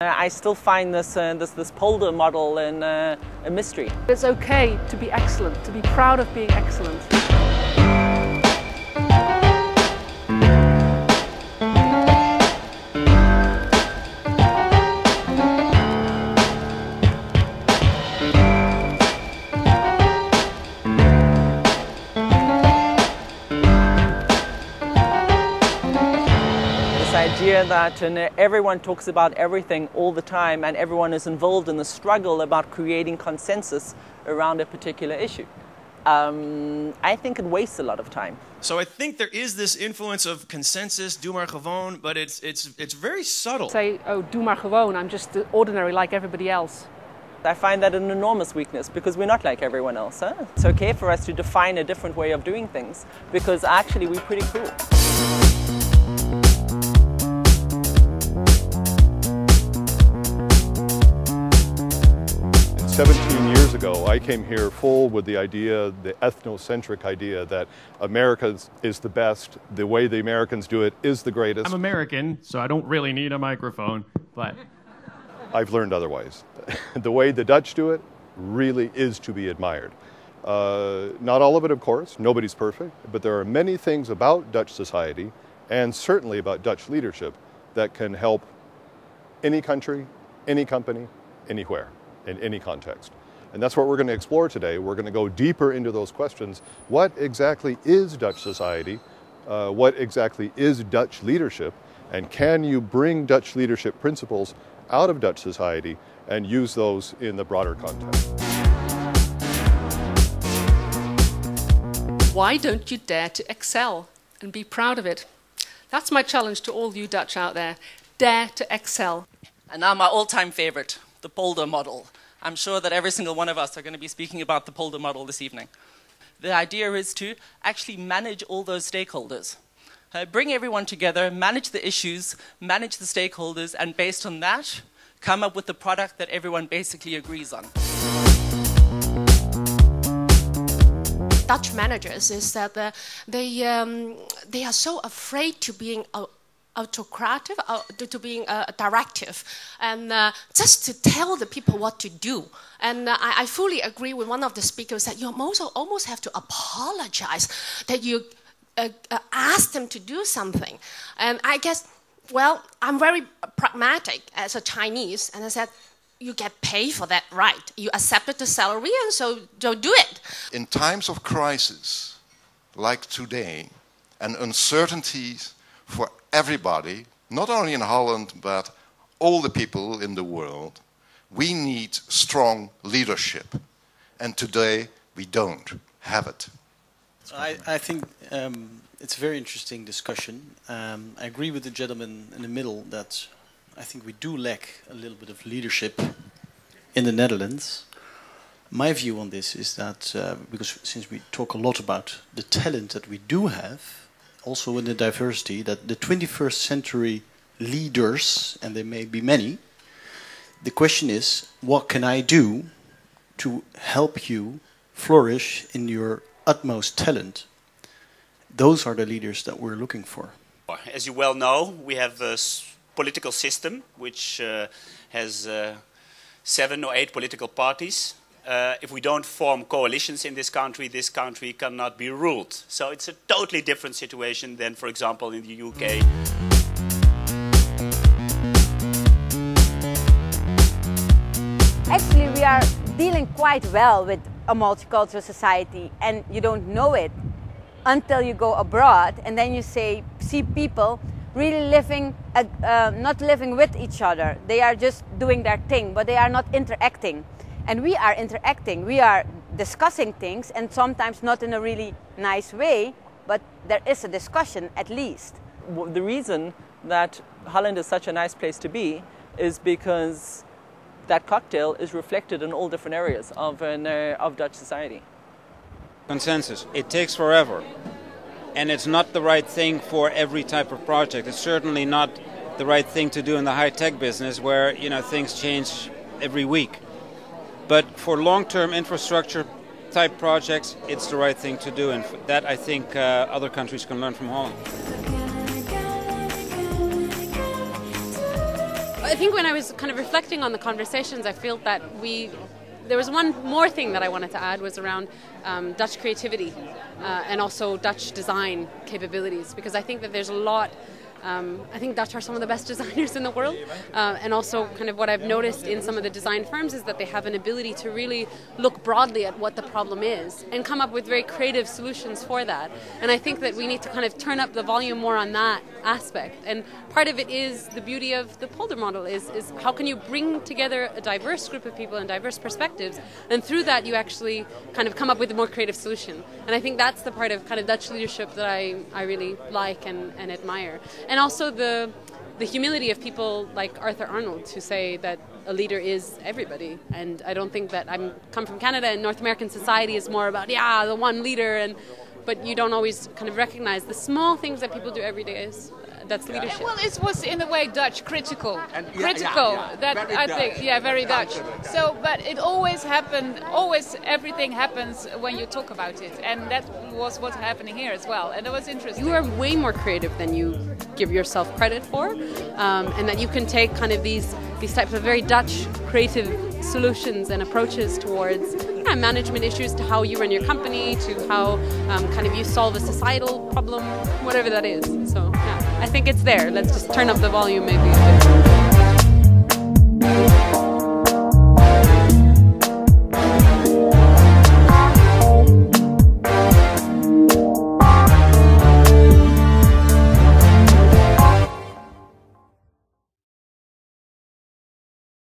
I still find this polder model a mystery. It's okay to be excellent, to be proud of being excellent. Idea that everyone talks about everything all the time and everyone is involved in the struggle about creating consensus around a particular issue. I think it wastes a lot of time. So I think there is this influence of consensus, doe maar gewoon, but it's very subtle. Say, oh, doe maar gewoon, I'm just ordinary like everybody else. I find that an enormous weakness because we're not like everyone else. Huh? It's okay for us to define a different way of doing things because actually we're pretty cool. 17 years ago, I came here full with the idea, the ethnocentric idea that America is the best, the way the Americans do it is the greatest. I'm American, so I don't really need a microphone, but... I've learned otherwise. The way the Dutch do it really is to be admired. Not all of it, of course, nobody's perfect, but there are many things about Dutch society, and certainly about Dutch leadership, that can help any country, any company, anywhere, in any context. And that's what we're going to explore today. We're going to go deeper into those questions. What exactly is Dutch society? What exactly is Dutch leadership? And can you bring Dutch leadership principles out of Dutch society and use those in the broader context? Why don't you dare to excel and be proud of it? That's my challenge to all you Dutch out there. Dare to excel. And now my all-time favorite, the polder model. I'm sure that every single one of us are going to be speaking about the polder model this evening. The idea is to actually manage all those stakeholders. Bring everyone together, manage the issues, manage the stakeholders, and based on that, come up with the product that everyone basically agrees on. Dutch managers is that they are so afraid to being autocratic, to being directive, and just to tell the people what to do. And I fully agree with one of the speakers that you almost have to apologize that you ask them to do something. And I guess, well, I'm very pragmatic as a Chinese, and I said, you get paid for that, right? You accepted the salary, and so don't do it. In times of crisis, like today, and uncertainties for everybody, not only in Holland, but all the people in the world, we need strong leadership. And today, we don't have it. I think it's a very interesting discussion. I agree with the gentleman in the middle that I think we do lack a little bit of leadership in the Netherlands. My view on this is that, because since we talk a lot about the talent that we do have, also in the diversity, that the 21st century leaders, and there may be many, the question is, what can I do to help you flourish in your utmost talent? Those are the leaders that we're looking for. As you well know, we have a political system which has 7 or 8 political parties. If we don't form coalitions in this country cannot be ruled. So it's a totally different situation than, for example, in the UK. Actually, we are dealing quite well with a multicultural society, and you don't know it until you go abroad, and then you see people really living, not living with each other. They are just doing their thing, but they are not interacting. And we are interacting, we are discussing things, and sometimes not in a really nice way, but there is a discussion at least. The reason that Holland is such a nice place to be is because that cocktail is reflected in all different areas of Dutch society. Consensus. It takes forever, and it's not the right thing for every type of project. It's certainly not the right thing to do in the high-tech business where, you know, things change every week. But for long-term infrastructure type projects, it's the right thing to do, and that I think other countries can learn from Holland. I think when I was kind of reflecting on the conversations, I feel that there was one more thing that I wanted to add was around Dutch creativity and also Dutch design capabilities, because I think that there's a lot. I think Dutch are some of the best designers in the world, and also kind of what I've noticed in some of the design firms is that they have an ability to really look broadly at what the problem is and come up with very creative solutions for that. And I think that we need to kind of turn up the volume more on that aspect. And part of it is the beauty of the Polder model is how can you bring together a diverse group of people and diverse perspectives, and through that you actually kind of come up with a more creative solution. And I think that's the part of kind of Dutch leadership that I really like and admire. And also the humility of people like Arthur Arnold, who say that a leader is everybody. And I don't think that I come from Canada, and North American society is more about the one leader, but you don't always kind of recognize the small things that people do every day. That's leadership. Well, it was in a way Dutch, critical. That I think, very Dutch. So, but it always happened. Always, everything happens when you talk about it, and that was what's happening here as well. And it was interesting. You are way more creative than you give yourself credit for, and that you can take kind of these types of very Dutch creative solutions and approaches towards management issues, to how you run your company, to how kind of you solve a societal problem, whatever that is. So I think it's there. Let's just turn up the volume maybe a bit.